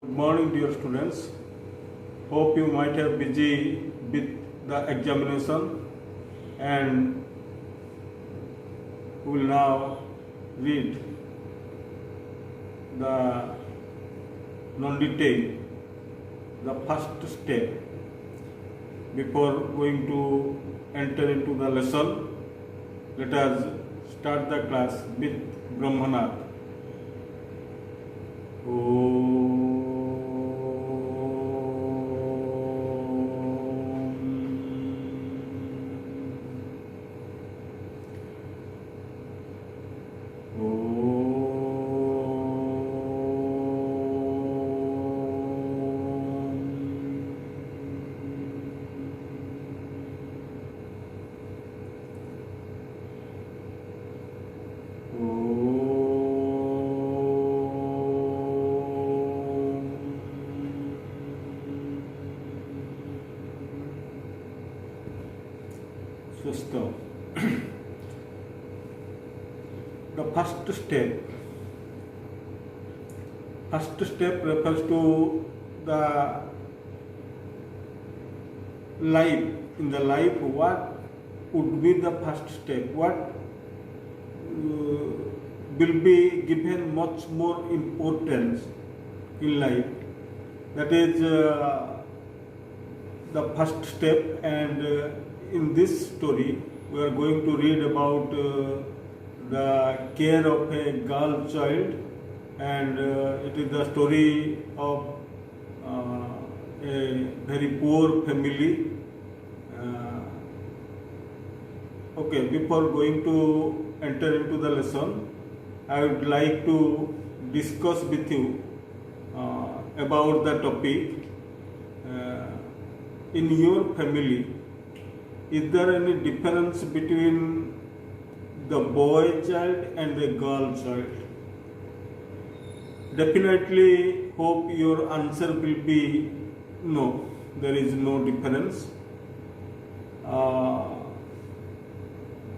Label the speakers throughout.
Speaker 1: Good morning, dear students. Hope you might have busy with the examination, and will now read the non-detail, the first step. Before going to enter into the lesson, let us start the class with Brahmanath. So stop. The first step refers to the life. In the life, what would be the first step? What will be given much more importance in life? That is the first step, and in this story we are going to read about the care of a girl child, and it is the story of a very poor family. Okay, before going to enter into the lesson, I would like to discuss with you about the topic. In your family, is there any difference between the boy child and the girl child? Definitely hope your answer will be no, there is no difference.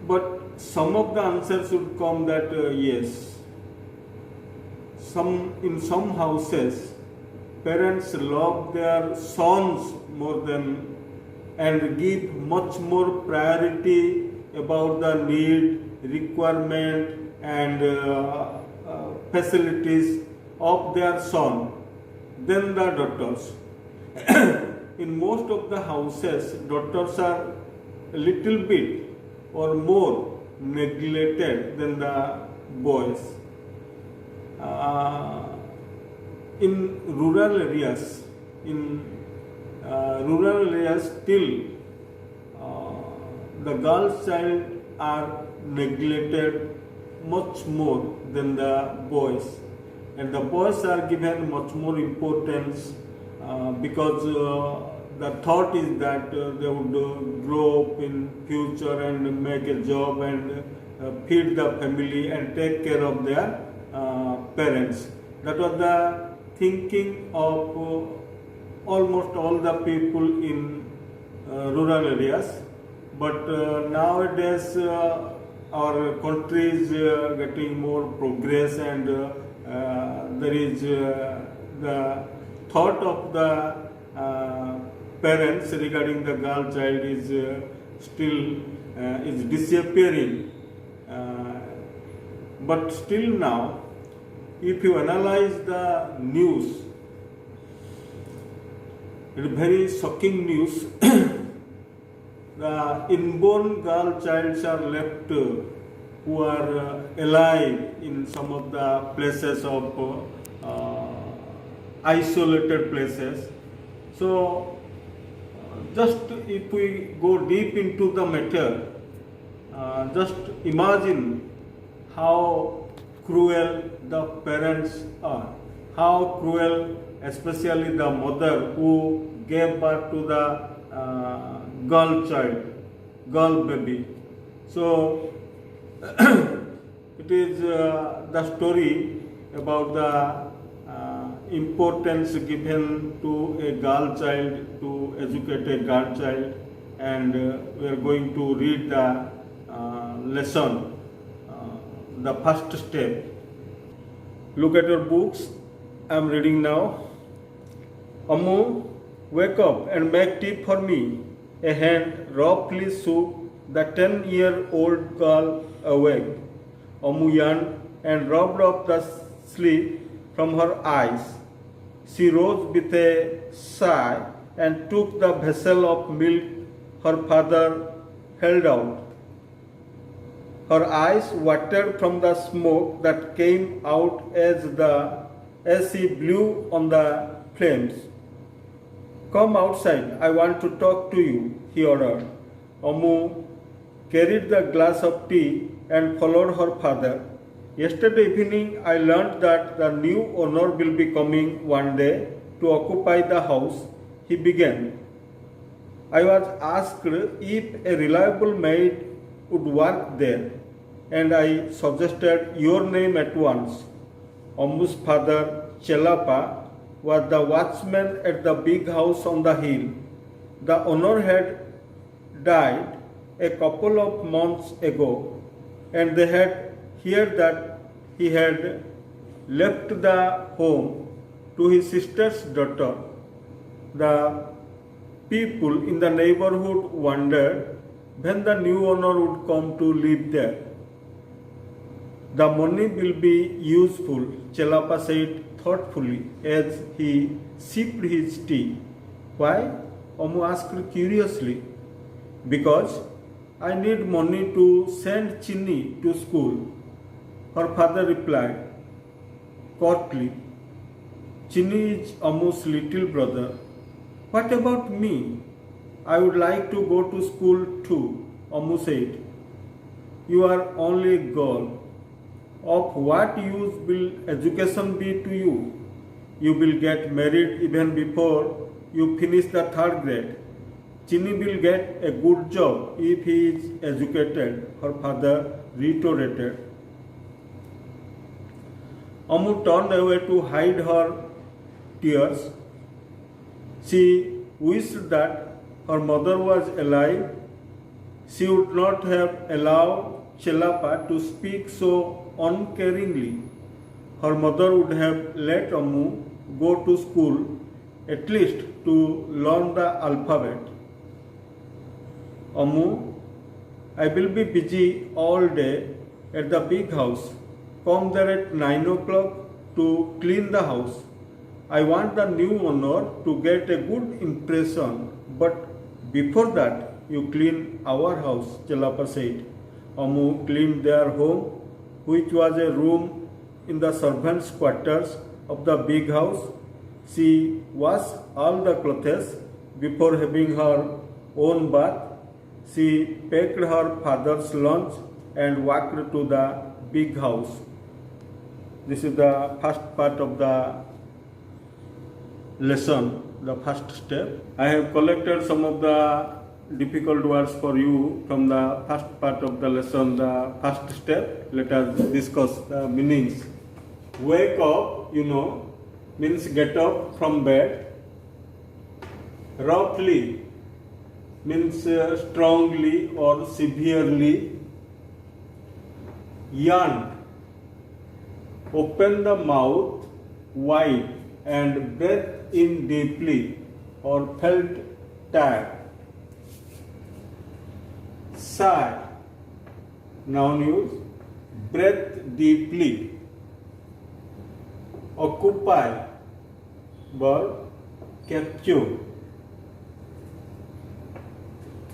Speaker 1: But some of the answers should come that yes. In some houses, parents love their sons more than and give much more priority about the need, requirement and facilities of their son than the daughters. In most of the houses, daughters are a little bit or more neglected than the boys. In rural areas, still the girl child are neglected much more than the boys, and the boys are given much more importance because the thought is that they would grow up in future and make a job and feed the family and take care of their parents. That was the thinking of almost all the people in rural areas. But nowadays our country is getting more progress, and there is the thought of the parents regarding the girl child is still is disappearing. But still now, if you analyze the news, it is very shocking news. The inborn girl childs are left who are alive in some of the places of isolated places. So just if we go deep into the matter, just imagine how cruel the parents are, how cruel especially the mother who gave birth to the girl baby. So it is the story about the importance given to a girl child, to educate a girl child, and we are going to read the lesson, the first step. Look at your books. I am reading now. Ammu, wake up and make tea for me. A hand roughly shook the 10-year-old girl awake. Ammu yawned and rubbed off the sleep from her eyes. She rose with a sigh and took the vessel of milk her father held out. Her eyes watered from the smoke that came out as she blew on the flames. Come outside, I want to talk to you, he ordered. Ammu carried the glass of tea and followed her father. Yesterday evening, I learned that the new owner will be coming one day to occupy the house, he began. I was asked if a reliable maid would work there, and I suggested your name at once. Ammu's father, Chelapa, was the watchman at the big house on the hill. The owner had died a couple of months ago, and they had heard that he had left the home to his sister's daughter. The people in the neighborhood wondered when the new owner would come to live there. The money will be useful, Chelapa said thoughtfully as he sipped his tea. Why? Ammu asked curiously. Because I need money to send Chinni to school, her father replied curtly. Chinni is Ammu's little brother. What about me? I would like to go to school too, Ammu said. You are only a girl. Of what use will education be to you? You will get married even before you finish the third grade. Chinni will get a good job if he is educated, her father reiterated. Ammu turned away to hide her tears. She wished that her mother was alive. She would not have allowed Chelapa to speak so uncaringly. Her mother would have let Ammu go to school, at least to learn the alphabet. Ammu, I will be busy all day at the big house. Come there at 9 o'clock to clean the house. I want the new owner to get a good impression, but before that, you clean our house, Chelapa said. Ammu cleaned their home, which was a room in the servants' quarters of the big house. She washed all the clothes before having her own bath. She packed her father's lunch and walked to the big house. This is the first part of the lesson, the first step. I have collected some of the difficult words for you from the first part of the lesson, the first step. Let us discuss the meanings. Wake up, means get up from bed. Roughly means strongly or severely. Yawn, open the mouth wide and breathe in deeply or felt tired. Sigh, noun use, breathe deeply. Occupy, verb, capture.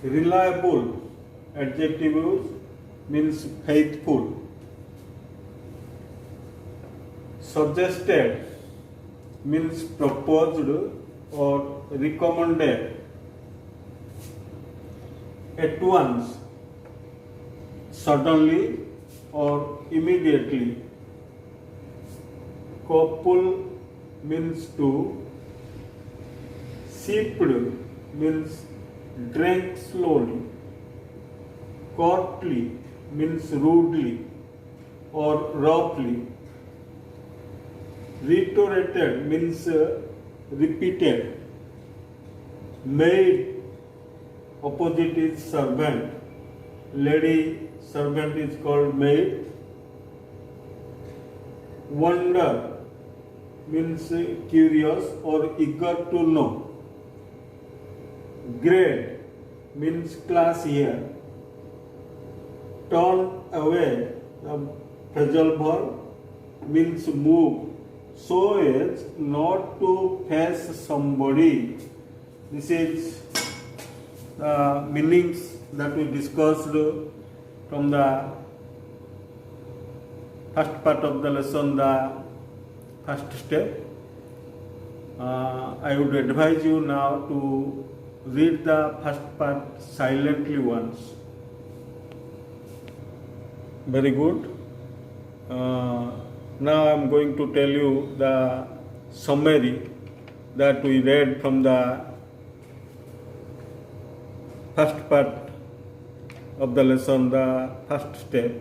Speaker 1: Reliable, adjective use, means faithful. Suggested means proposed or recommended. At once, suddenly or immediately. Couple means to. Sipped means drank slowly. Courtly means rudely or roughly. Reiterated means repeated. Maid, opposite is servant. Lady servant is called maid. Wonder means curious or eager to know. Grade means class here. Turn away, the phrasal verb means move so as not to face somebody. This is the meanings that we discussed from the first part of the lesson, the first step. I would advise you now to read the first part silently once. Very good. Now I am going to tell you the summary that we read from the first part of the lesson, the first step.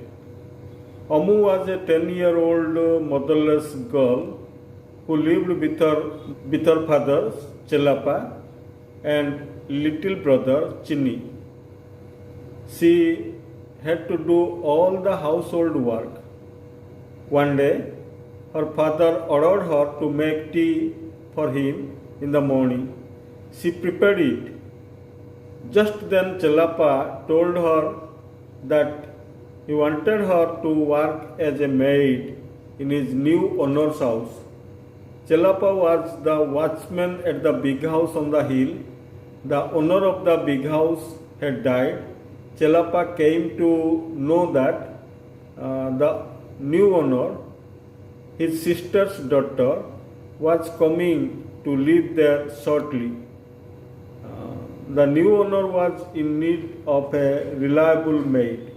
Speaker 1: Amu was a 10-year-old motherless girl who lived with her father Chelapa and little brother Chinni. She had to do all the household work. One day, her father ordered her to make tea for him in the morning. She prepared it. Just then Chelapa told her that he wanted her to work as a maid in his new owner's house. Chelapa was the watchman at the big house on the hill. The owner of the big house had died. Chelapa came to know that the new owner, his sister's daughter, was coming to live there shortly. The new owner was in need of a reliable maid.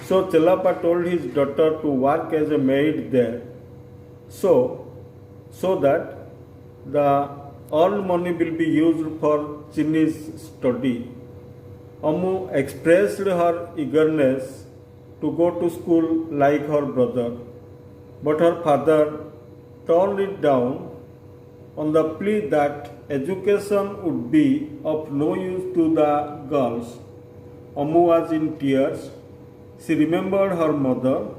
Speaker 1: So Chelapa told his daughter to work as a maid there, so that the earned money will be used for Chinni's study. Amu expressed her eagerness to go to school like her brother, but her father turned it down on the plea that education would be of no use to the girls. Amu was in tears. She remembered her mother.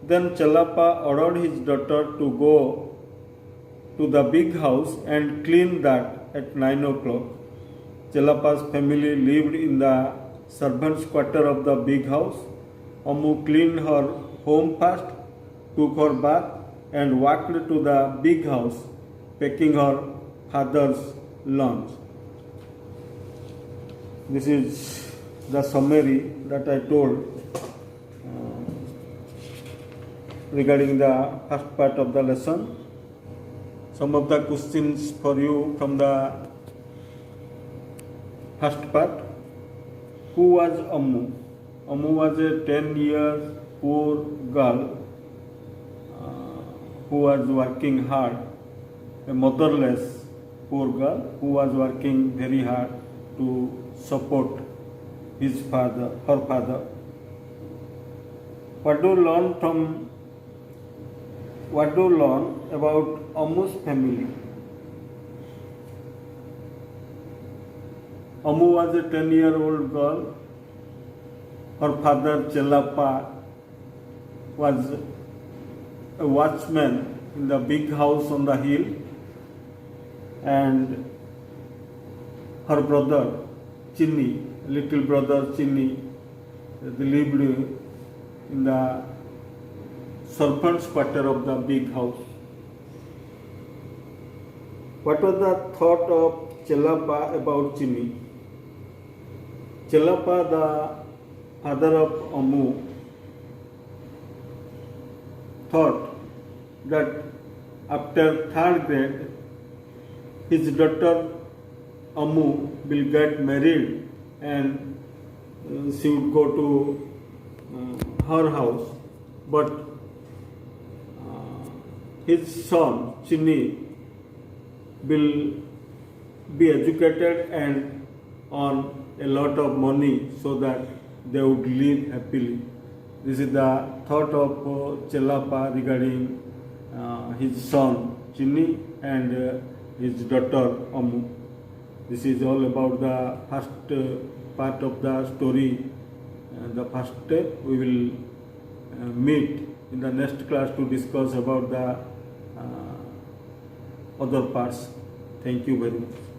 Speaker 1: Then Chelapa ordered his daughter to go to the big house and clean that at 9 o'clock. Chelapa's family lived in the servants' quarter of the big house. Amu cleaned her home first, took her bath, and walked to the big house, packing her father's lunch. This is the summary that I told regarding the first part of the lesson. Some of the questions for you from the first part. Who was Amu? Amu was a 10-year poor girl who was working hard, a motherless poor girl who was working very hard to support her father. What do you learn about Amu's family? Amu was a 10-year-old girl. Her father Chelapa was a watchman in the big house on the hill, and her brother Chinni, little brother Chinni, lived in the servants' quarter of the big house. What was the thought of Chelapa about Chinni? Chelapa, the father of Amu, thought that after third grade, his daughter Amu will get married and she would go to her house. But his son Chinni will be educated and earn a lot of money so that they would live happily. This is the thought of Chelapa regarding his son Chinni and his daughter Amu. This is all about the first part of the story. The first step. We will meet in the next class to discuss about the other parts. Thank you very much.